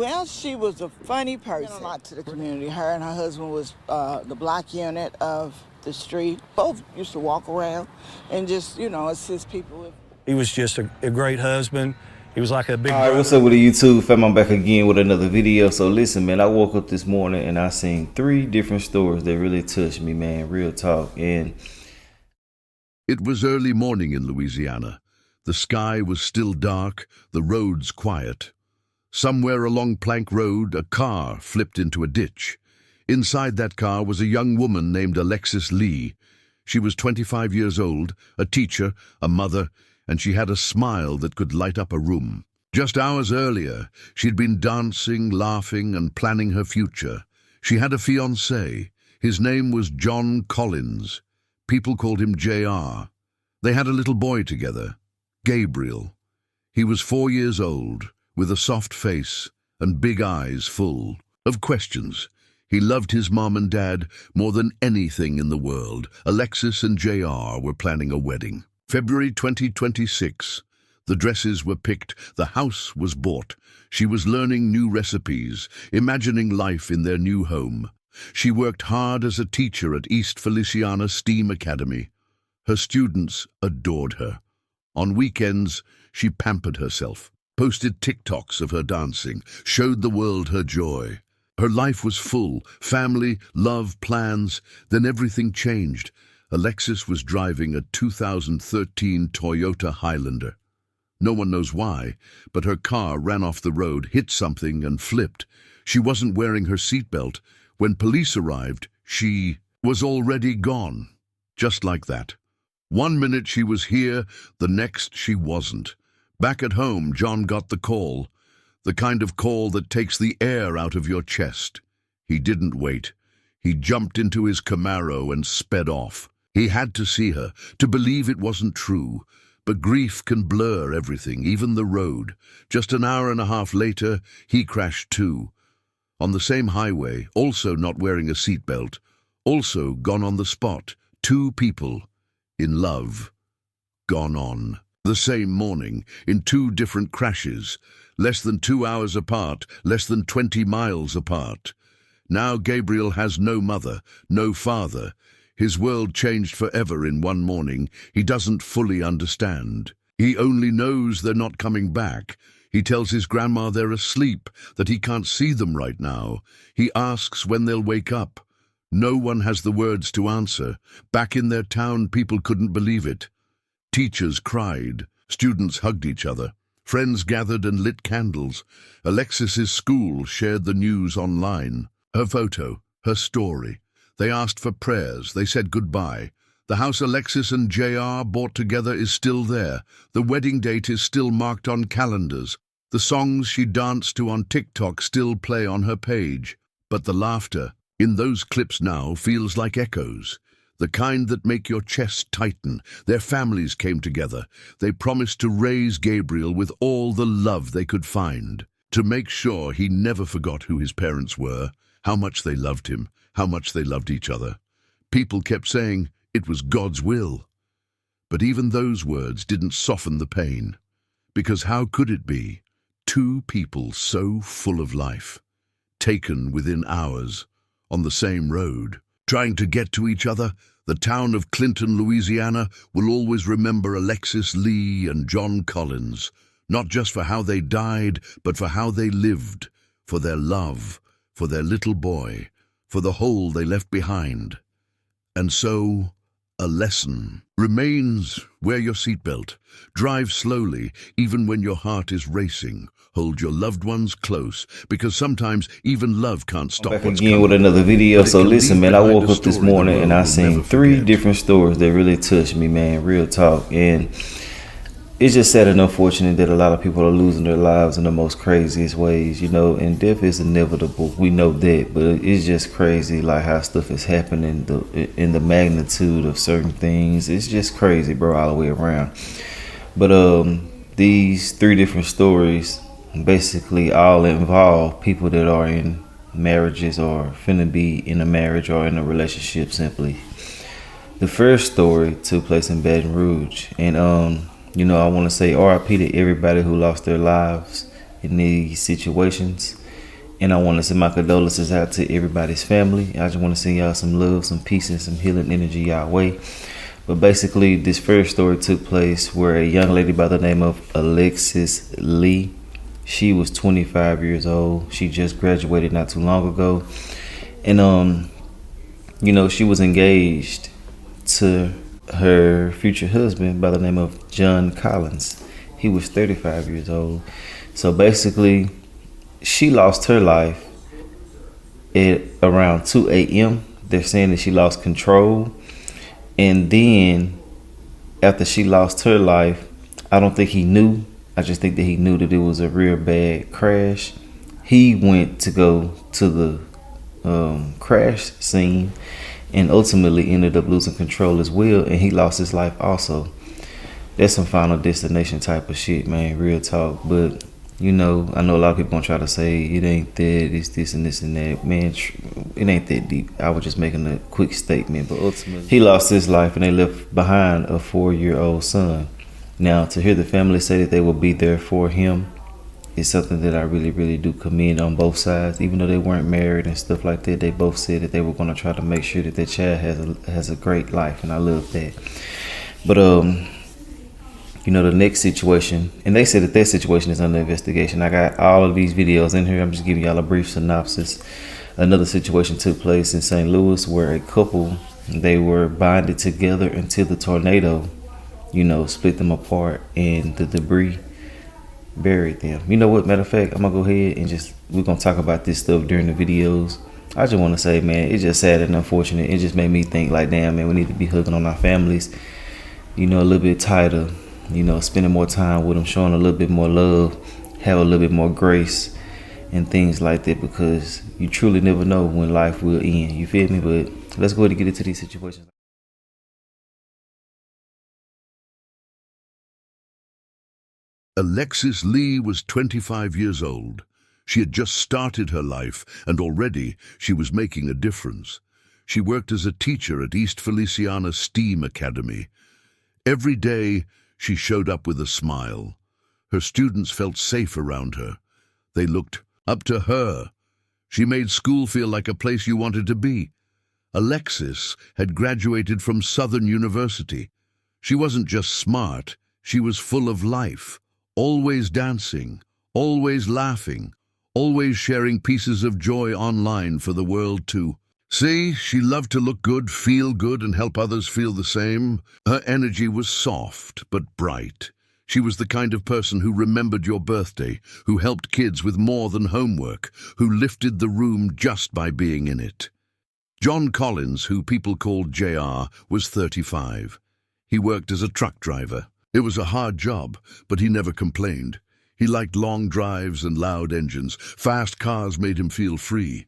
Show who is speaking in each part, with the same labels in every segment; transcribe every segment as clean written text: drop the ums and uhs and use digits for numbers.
Speaker 1: Well, she was a funny person. A lot to the community. Her and her husband was the block unit of the street. Both used to walk around and just, assist people.
Speaker 2: He was just a great husband. He was like a big brother.
Speaker 3: All right, what's up with the YouTube fam? I'm back again with another video. So listen, man, I woke up this morning and I seen 3 different stories that really touched me, man. Real talk. And
Speaker 4: it was early morning in Louisiana. The sky was still dark, the roads quiet. Somewhere along Plank Road, a car flipped into a ditch. Inside that car was a young woman named Alexus Lee. She was 25 years old, a teacher, a mother, and she had a smile that could light up a room. Just hours earlier, she'd been dancing, laughing, and planning her future. She had a fiancé. His name was John Collins. People called him JR. They had a little boy together, Gabriel. He was 4 years old, with a soft face and big eyes full of questions. He loved his mom and dad more than anything in the world. Alexus and JR were planning a wedding. February 2026. The dresses were picked, the house was bought. She was learning new recipes, imagining life in their new home. She worked hard as a teacher at East Feliciana STEAM Academy. Her students adored her. On weekends, she pampered herself, posted TikToks of her dancing, showed the world her joy. Her life was full, family, love, plans. Then everything changed. Alexus was driving a 2013 Toyota Highlander. No one knows why, but her car ran off the road, hit something, and flipped. She wasn't wearing her seatbelt. When police arrived, she was already gone. Just like that. 1 minute she was here, the next she wasn't. Back at home, John got the call. The kind of call that takes the air out of your chest. He didn't wait. He jumped into his Camaro and sped off. He had to see her, to believe it wasn't true. But grief can blur everything, even the road. Just an hour and a half later, he crashed too. On the same highway, also not wearing a seatbelt. Also gone on the spot. 2 people. In love. Gone on. The same morning, in 2 different crashes. Less than 2 hours apart, less than 20 miles apart. Now Gabriel has no mother, no father. His world changed forever in 1 morning. He doesn't fully understand. He only knows they're not coming back. He tells his grandma they're asleep, that he can't see them right now. He asks when they'll wake up. No one has the words to answer. Back in their town, people couldn't believe it. Teachers cried. Students hugged each other. Friends gathered and lit candles. Alexis's school shared the news online. Her photo, her story. They asked for prayers. They said goodbye. The house Alexus and JR bought together is still there. The wedding date is still marked on calendars. The songs she danced to on TikTok still play on her page. But the laughter in those clips now feels like echoes. The kind that make your chest tighten. Their families came together. They promised to raise Gabriel with all the love they could find, to make sure he never forgot who his parents were, how much they loved him, how much they loved each other. People kept saying it was God's will. But even those words didn't soften the pain. Because how could it be? 2 people so full of life, taken within hours, on the same road. Trying to get to each other, the town of Clinton, Louisiana, will always remember Alexus Lee and John Collins, not just for how they died, but for how they lived, for their love, for their little boy, for the hole they left behind. And so, a lesson remains: wear your seatbelt, drive slowly, even when your heart is racing. Hold your loved ones close, because sometimes even love can't stop
Speaker 3: back
Speaker 4: what's
Speaker 3: again
Speaker 4: coming.
Speaker 3: with another video. So listen, man, I woke up this morning and I seen 3 different stories that really touched me, man. Real talk. And it's just sad and unfortunate that a lot of people are losing their lives in the most craziest ways, and death is inevitable. We know that, but it's just crazy, like how stuff is happening, in the magnitude of certain things. It's just crazy, bro, all the way around. But these 3 different stories basically all involve people that are in marriages or finna be in a marriage or in a relationship simply. The first story took place in Baton Rouge, and I want to say RIP to everybody who lost their lives in these situations. And I want to send my condolences out to everybody's family. I just want to send y'all some love, some peace, and some healing energy y'all way. But basically, this first story took place where a young lady by the name of Alexus Lee, she was 25 years old. She just graduated not too long ago. And, you know, she was engaged to her future husband by the name of John Collins. He was 35 years old. So basically, she lost her life at around 2 a.m. They're saying that she lost control. And then after she lost her life, I don't think he knew. I just think that he knew that it was a real bad crash. He went to go to the crash scene and ultimately ended up losing control as well. And he lost his life also. That's some Final Destination type of shit, man. Real talk. But you know, I know a lot of people gonna try to say it ain't that, it's this and this and that. Man, it ain't that deep. I was just making a quick statement, but ultimately, he lost his life and they left behind a 4-year-old son. Now, to hear the family say that they will be there for him is something that I really, really do commend on both sides. Even though they weren't married and stuff like that, they both said that they were gonna try to make sure that their child has a great life, and I love that. But you know, the next situation, and they said that their situation is under investigation. I got all of these videos in here. I'm just giving y'all a brief synopsis. Another situation took place in St. Louis where a couple, they were bonded together until the tornado, you know, split them apart and the debris buried them. You know what, matter of fact, I'm gonna go ahead and we're gonna talk about this stuff during the videos. I just wanna say, man, it's just sad and unfortunate. It just made me think like, damn, man, we need to be hugging on our families, you know, a little bit tighter. You know, spending more time with them, showing a little bit more love, have a little bit more grace and things like that, because you truly never know when life will end. You feel me? But let's go ahead and get into these situations.
Speaker 4: Alexus Lee was 25 years old. She had just started her life, and already she was making a difference. She worked as a teacher at East Feliciana STEAM Academy. Every day, she showed up with a smile. Her students felt safe around her. They looked up to her. She made school feel like a place you wanted to be. Alexus had graduated from Southern University. She wasn't just smart, she was full of life, always dancing, always laughing, always sharing pieces of joy online for the world to see. She loved to look good, feel good, and help others feel the same. Her energy was soft but bright. She was the kind of person who remembered your birthday, who helped kids with more than homework, who lifted the room just by being in it. John Collins, who people called JR, was 35. He worked as a truck driver. It was a hard job, but he never complained. He liked long drives and loud engines. Fast cars made him feel free.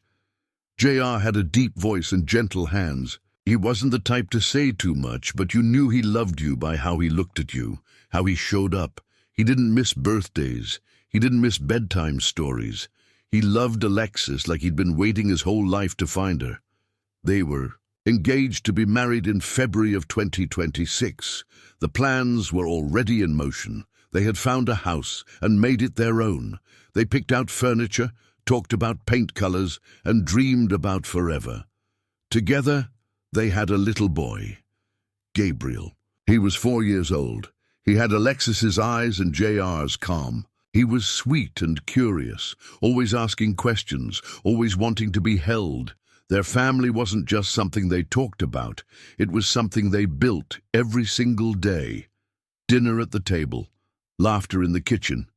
Speaker 4: JR had a deep voice and gentle hands. He wasn't the type to say too much, but you knew he loved you by how he looked at you, how he showed up. He didn't miss birthdays. He didn't miss bedtime stories. He loved Alexus like he'd been waiting his whole life to find her. They were engaged to be married in February of 2026. The plans were already in motion. They had found a house and made it their own. They picked out furniture, talked about paint colors, and dreamed about forever. Together, they had a little boy, Gabriel. He was 4 years old. He had Alexis's eyes and JR's calm. He was sweet and curious, always asking questions, always wanting to be held. Their family wasn't just something they talked about. It was something they built every single day. Dinner at the table, laughter in the kitchen,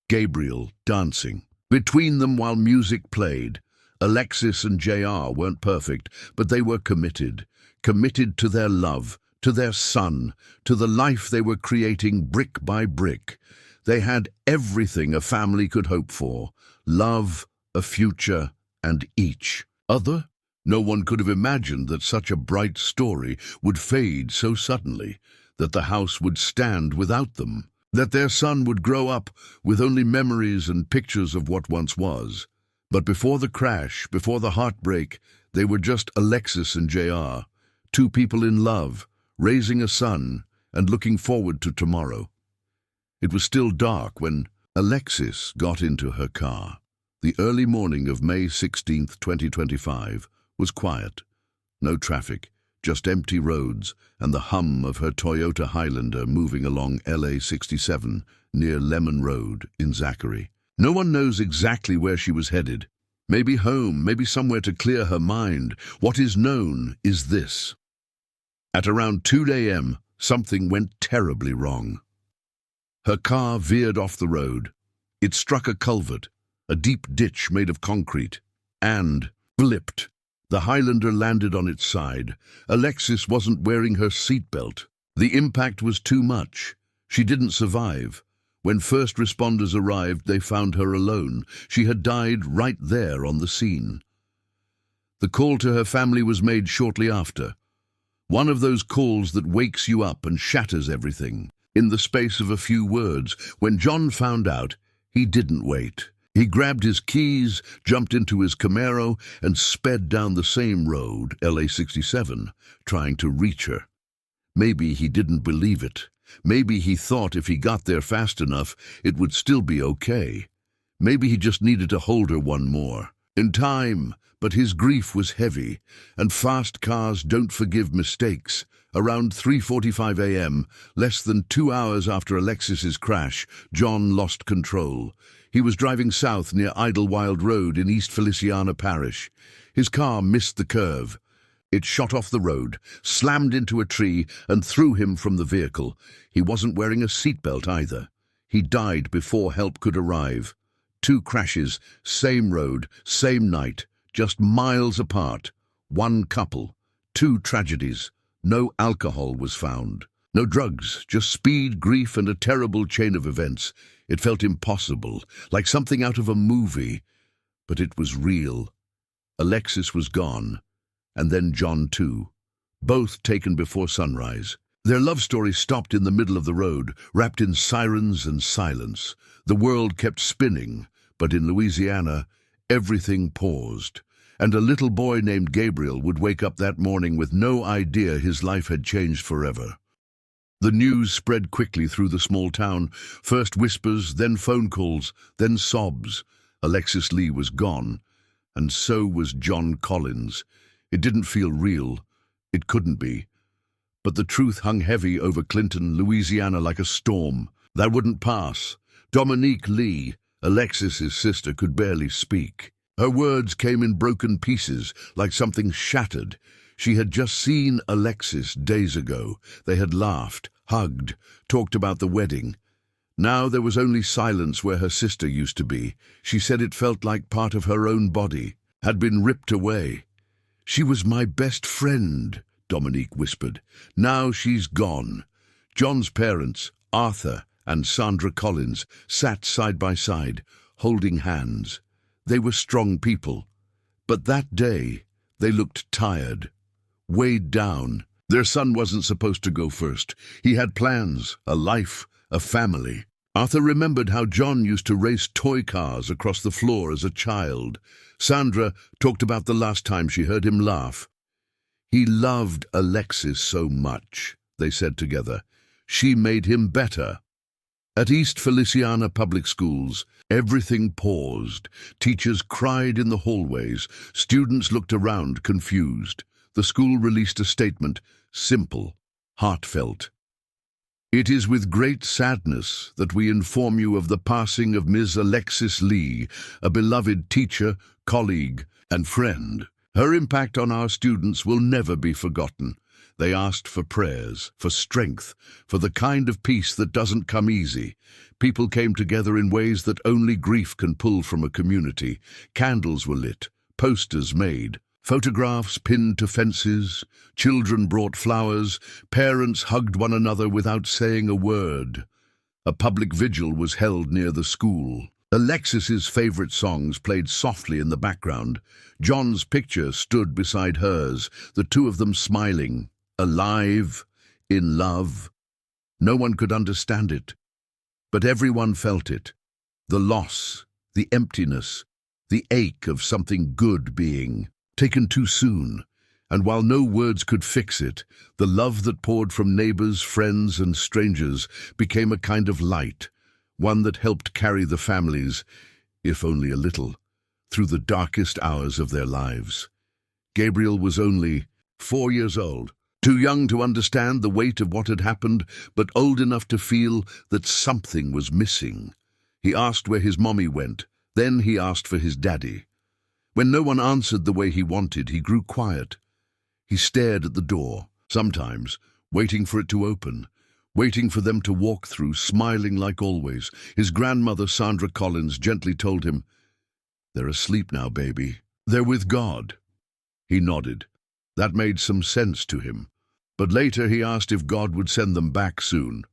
Speaker 4: Gabriel dancing. Between them while music played, Alexus and JR weren't perfect, but they were committed to their love, to their son, to the life they were creating brick by brick. They had everything a family could hope for: love, a future, and each other. No one could have imagined that such a bright story would fade so suddenly, that the house would stand without them, that their son would grow up with only memories and pictures of what once was. But before the crash, before the heartbreak, they were just Alexus and JR, two people in love, raising a son and looking forward to tomorrow. It was still dark when Alexus got into her car. The early morning of May 16th, 2025, was quiet. No traffic, just empty roads and the hum of her Toyota Highlander moving along LA 67 near Lemon Road in Zachary. No one knows exactly where she was headed. Maybe home, maybe somewhere to clear her mind. What is known is this. At around 2 a.m., something went terribly wrong. Her car veered off the road. It struck a culvert, a deep ditch made of concrete, and flipped. The Highlander landed on its side. Alexus wasn't wearing her seatbelt. The impact was too much. She didn't survive. When first responders arrived, they found her alone. She had died right there on the scene. The call to her family was made shortly after. One of those calls that wakes you up and shatters everything. In the space of a few words, when John found out, he didn't wait. He grabbed his keys, jumped into his Camaro, and sped down the same road, LA 67, trying to reach her. Maybe he didn't believe it. Maybe he thought if he got there fast enough, it would still be okay. Maybe he just needed to hold her one more. In time, but his grief was heavy, and fast cars don't forgive mistakes. Around 3:45 a.m., less than 2 hours after Alexis's crash, John lost control. He was driving south near Idlewild Road in East Feliciana Parish. His car missed the curve. It shot off the road, slammed into a tree, and threw him from the vehicle. He wasn't wearing a seatbelt either. He died before help could arrive. 2 crashes, same road, same night, just miles apart. 1 couple, 2 tragedies. No alcohol was found. No drugs, just speed, grief, and a terrible chain of events. It felt impossible, like something out of a movie. But it was real. Alexus was gone. And then John too. Both taken before sunrise. Their love story stopped in the middle of the road, wrapped in sirens and silence. The world kept spinning, but in Louisiana, everything paused. And a little boy named Gabriel would wake up that morning with no idea his life had changed forever. The news spread quickly through the small town. First whispers, then phone calls, then sobs. Alexus Lee was gone, and so was John Collins. It didn't feel real. It couldn't be. But the truth hung heavy over Clinton, Louisiana, like a storm. That wouldn't pass. Dominique Lee, Alexis's sister, could barely speak. Her words came in broken pieces, like something shattered. She had just seen Alexis days ago. They had laughed, hugged, talked about the wedding. Now there was only silence where her sister used to be. She said it felt like part of her own body had been ripped away. "She was my best friend," Dominique whispered. "Now she's gone." John's parents, Arthur and Sandra Collins, sat side by side, holding hands. They were strong people, but that day they looked tired, weighed down. Their son wasn't supposed to go first. He had plans, a life, a family. Arthur remembered how John used to race toy cars across the floor as a child. Sandra talked about the last time she heard him laugh. "He loved Alexis so much," they said together. "She made him better." At East Feliciana Public Schools, everything paused. Teachers cried in the hallways. Students looked around, confused. The school released a statement, simple, heartfelt. "It is with great sadness that we inform you of the passing of Ms. Alexus Lee, a beloved teacher, colleague, and friend. Her impact on our students will never be forgotten. They asked for prayers, for strength, for the kind of peace that doesn't come easy. People came together in ways that only grief can pull from a community. Candles were lit, posters made, photographs pinned to fences, children brought flowers, parents hugged one another without saying a word. A public vigil was held near the school. Alexis's favorite songs played softly in the background. John's picture stood beside hers, the two of them smiling, alive, in love. No one could understand it, but everyone felt it. The loss, the emptiness, the ache of something good being taken too soon. And while no words could fix it, the love that poured from neighbors, friends, and strangers became a kind of light, one that helped carry the families, if only a little, through the darkest hours of their lives. Gabriel was only 4 years old, too young to understand the weight of what had happened, but old enough to feel that something was missing. He asked where his mommy went, then he asked for his daddy. When no one answered the way he wanted, he grew quiet. He stared at the door, sometimes, waiting for it to open, waiting for them to walk through, smiling like always. His grandmother, Sandra Collins, gently told him, "They're asleep now, baby. They're with God." He nodded. That made some sense to him. But later he asked if God would send them back soon.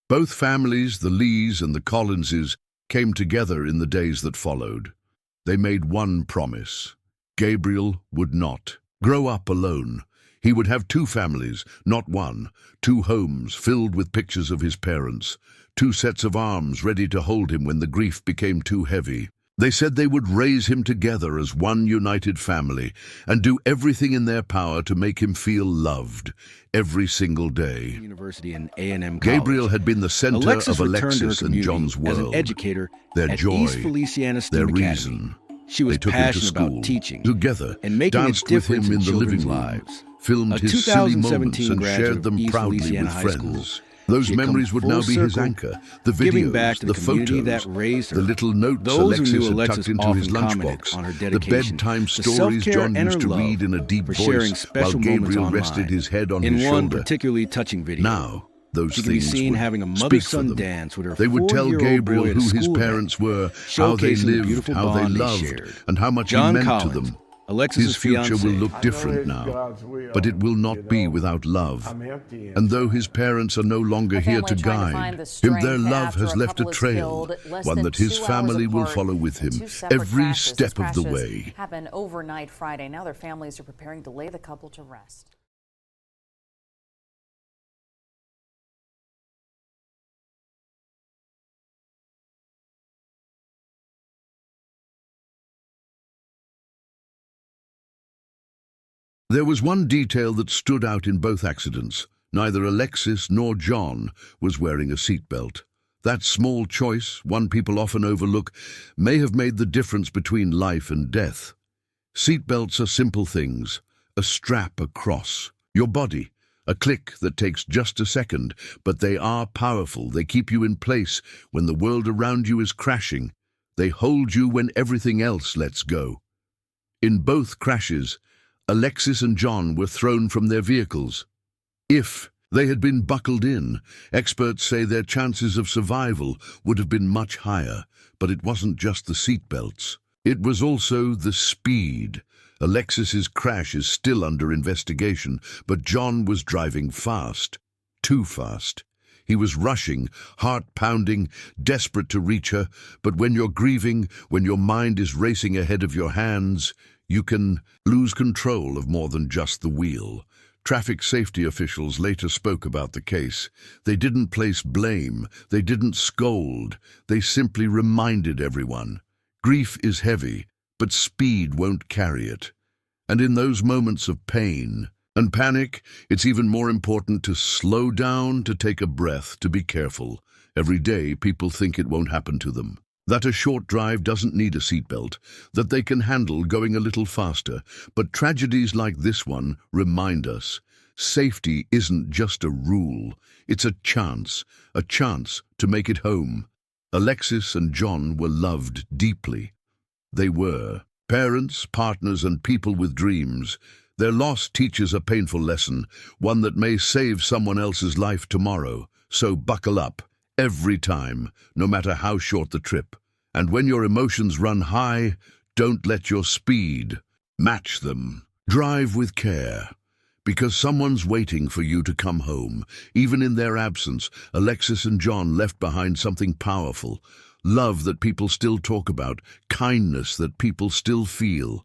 Speaker 4: Both families, the Lees and the Collinses, came together in the days that followed. They made one promise. Gabriel would not grow up alone. He would have 2 families, not one, 2 homes filled with pictures of his parents, 2 sets of arms ready to hold him when the grief became too heavy. They said they would raise him together as one united family and do everything in their power to make him feel loved every single day.
Speaker 5: University and A&M
Speaker 4: Gabriel
Speaker 5: College.
Speaker 4: had been the center
Speaker 5: Alexus
Speaker 4: of
Speaker 5: returned to her
Speaker 4: Alexis and
Speaker 5: community
Speaker 4: John's world.
Speaker 5: as an educator
Speaker 4: their
Speaker 5: at
Speaker 4: joy,
Speaker 5: East Feliciana STEM
Speaker 4: their
Speaker 5: Academy.
Speaker 4: reason.
Speaker 5: She was
Speaker 4: They took him to
Speaker 5: passionate
Speaker 4: school
Speaker 5: about teaching
Speaker 4: together,
Speaker 5: and making a
Speaker 4: danced with
Speaker 5: difference
Speaker 4: him in the living
Speaker 5: children's
Speaker 4: room,
Speaker 5: lives.
Speaker 4: filmed
Speaker 5: A
Speaker 4: his silly moments
Speaker 5: 2017
Speaker 4: and
Speaker 5: graduate
Speaker 4: shared
Speaker 5: of
Speaker 4: them
Speaker 5: East
Speaker 4: proudly
Speaker 5: Feliciana
Speaker 4: with
Speaker 5: High
Speaker 4: friends.
Speaker 5: School.
Speaker 4: Those
Speaker 5: She had
Speaker 4: memories
Speaker 5: come
Speaker 4: would now
Speaker 5: full
Speaker 4: be his
Speaker 5: circle,
Speaker 4: anchor, the
Speaker 5: giving
Speaker 4: videos,
Speaker 5: back to
Speaker 4: the
Speaker 5: the community
Speaker 4: photos,
Speaker 5: that raised her.
Speaker 4: the little notes
Speaker 5: Those who
Speaker 4: Alexis
Speaker 5: knew
Speaker 4: had
Speaker 5: Alexis
Speaker 4: tucked into
Speaker 5: often
Speaker 4: his
Speaker 5: commented
Speaker 4: lunchbox,
Speaker 5: on her
Speaker 4: the
Speaker 5: dedication,
Speaker 4: bedtime
Speaker 5: the
Speaker 4: stories
Speaker 5: self-care
Speaker 4: John
Speaker 5: and
Speaker 4: used
Speaker 5: her
Speaker 4: to read in a
Speaker 5: love
Speaker 4: deep
Speaker 5: for sharing
Speaker 4: voice
Speaker 5: special
Speaker 4: while
Speaker 5: moments
Speaker 4: Gabriel
Speaker 5: online.
Speaker 4: rested his head on
Speaker 5: In
Speaker 4: his
Speaker 5: one
Speaker 4: shoulder.
Speaker 5: particularly touching video,
Speaker 4: Now, those
Speaker 5: she can be
Speaker 4: things
Speaker 5: seen
Speaker 4: would
Speaker 5: having a
Speaker 4: speak for
Speaker 5: mother-son
Speaker 4: them.
Speaker 5: dance with her
Speaker 4: They would tell
Speaker 5: 4-year-old
Speaker 4: Gabriel
Speaker 5: boy at
Speaker 4: who
Speaker 5: a
Speaker 4: his
Speaker 5: school
Speaker 4: parents
Speaker 5: event,
Speaker 4: were, how they
Speaker 5: showcasing the
Speaker 4: lived,
Speaker 5: beautiful
Speaker 4: how they
Speaker 5: bond
Speaker 4: loved,
Speaker 5: shared.
Speaker 4: and how much
Speaker 5: John
Speaker 4: he meant
Speaker 5: Collins,
Speaker 4: to them.
Speaker 5: Alexis's
Speaker 4: His future
Speaker 5: fiancé.
Speaker 4: will look different now, but it will not be without love. And though his parents are no longer here to guide him, their love has left a trail, one that his family will follow with him every step of the way.
Speaker 6: Happened overnight Friday. Now their families are preparing to lay the couple to rest.
Speaker 4: There was one detail that stood out in both accidents. Neither Alexis nor John was wearing a seatbelt. That small choice, one people often overlook, may have made the difference between life and death. Seatbelts are simple things: a strap across your body, a click that takes just a second, but they are powerful. They keep you in place when the world around you is crashing. They hold you when everything else lets go. In both crashes, Alexis and John were thrown from their vehicles. If they had been buckled in, experts say their chances of survival would have been much higher. But it wasn't just the seatbelts. It was also the speed. Alexis's crash is still under investigation, but John was driving fast. Too fast. He was rushing, heart pounding, desperate to reach her. But when you're grieving, when your mind is racing ahead of your hands, you can lose control of more than just the wheel. Traffic safety officials later spoke about the case. They didn't place blame. They didn't scold. They simply reminded everyone. Grief is heavy, but speed won't carry it. And in those moments of pain and panic, it's even more important to slow down, to take a breath, to be careful. Every day, people think it won't happen to them, that a short drive doesn't need a seatbelt, that they can handle going a little faster. But tragedies like this one remind us safety isn't just a rule, it's a chance to make it home. Alexis and John were loved deeply. They were parents, partners, and people with dreams. Their loss teaches a painful lesson, one that may save someone else's life tomorrow. So buckle up. Every time, no matter how short the trip. And when your emotions run high, don't let your speed match them. Drive with care, because someone's waiting for you to come home. Even in their absence, Alexis and John left behind something powerful. Love that people still talk about, kindness that people still feel.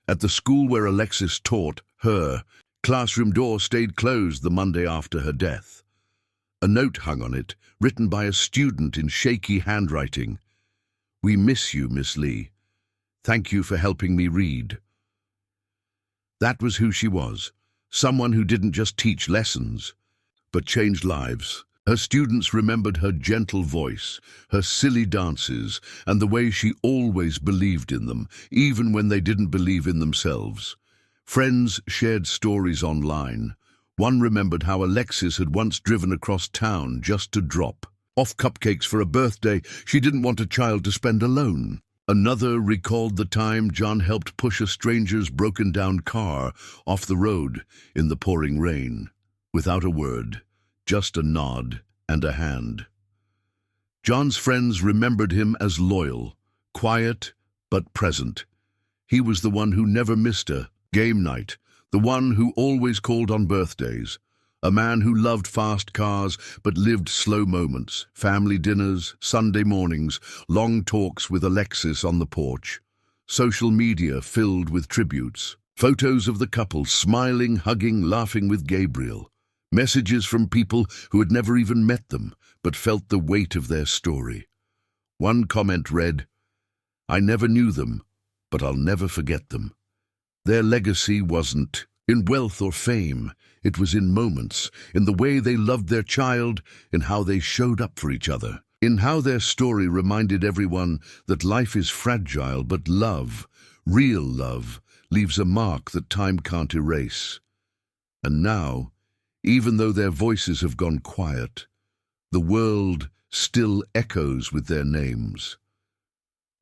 Speaker 4: At the school where Alexis taught, her classroom door stayed closed the Monday after her death. A note hung on it, written by a student in shaky handwriting. "We miss you, Miss Lee. Thank you for helping me read." That was who she was, someone who didn't just teach lessons, but changed lives. Her students remembered her gentle voice, her silly dances, and the way she always believed in them, even when they didn't believe in themselves. Friends shared stories online. One remembered how Alexis had once driven across town just to drop off cupcakes for a birthday she didn't want a child to spend alone. Another recalled the time John helped push a stranger's broken-down car off the road in the pouring rain, without a word, just a nod and a hand. John's friends remembered him as loyal, quiet, but present. He was the one who never missed a game night, the one who always called on birthdays, a man who loved fast cars but lived slow moments, family dinners, Sunday mornings, long talks with Alexis on the porch, social media filled with tributes, photos of the couple smiling, hugging, laughing with Gabriel, messages from people who had never even met them but felt the weight of their story. One comment read, "I never knew them, but I'll never forget them." Their legacy wasn't in wealth or fame. It was in moments, in the way they loved their child, in how they showed up for each other, in how their story reminded everyone that life is fragile, but love, real love, leaves a mark that time can't erase. And now, even though their voices have gone quiet, the world still echoes with their names.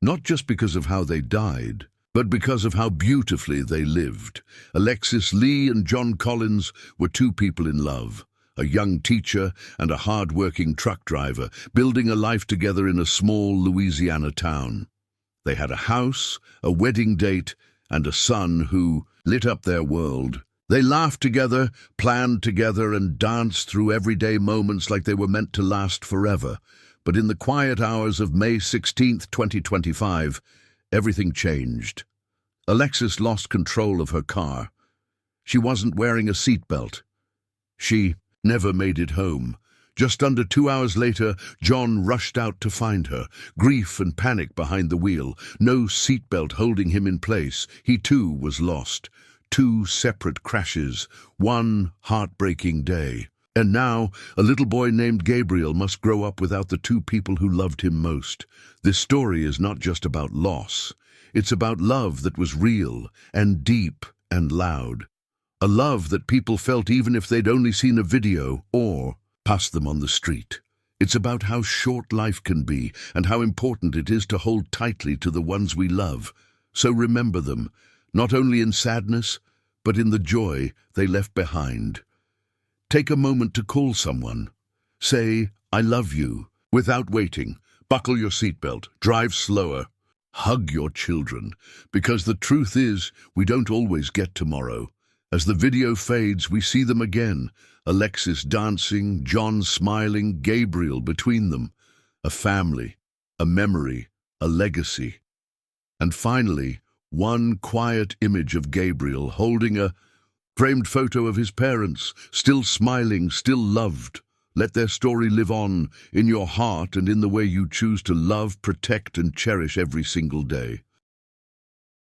Speaker 4: Not just because of how they died, but because of how beautifully they lived. Alexus Lee and John Collins were two people in love, a young teacher and a hard-working truck driver, building a life together in a small Louisiana town. They had a house, a wedding date, and a son who lit up their world. They laughed together, planned together, and danced through everyday moments like they were meant to last forever. But in the quiet hours of May 16th, 2025, everything changed. Alexis lost control of her car. She wasn't wearing a seatbelt. She never made it home. Just under 2 hours later, John rushed out to find her, grief and panic behind the wheel, no seatbelt holding him in place. He too was lost. 2 separate crashes, 1 heartbreaking day. And now, a little boy named Gabriel must grow up without the 2 people who loved him most. This story is not just about loss. It's about love that was real and deep and loud. A love that people felt even if they'd only seen a video or passed them on the street. It's about how short life can be and how important it is to hold tightly to the ones we love. So remember them, not only in sadness, but in the joy they left behind. Take a moment to call someone. Say, "I love you," without waiting. Buckle your seatbelt. Drive slower. Hug your children. Because the truth is, we don't always get tomorrow. As the video fades, we see them again. Alexis dancing, John smiling, Gabriel between them. A family, a memory, a legacy. And finally, one quiet image of Gabriel holding a framed photo of his parents, still smiling, still loved. Let their story live on in your heart and in the way you choose to love, protect, and cherish every single day.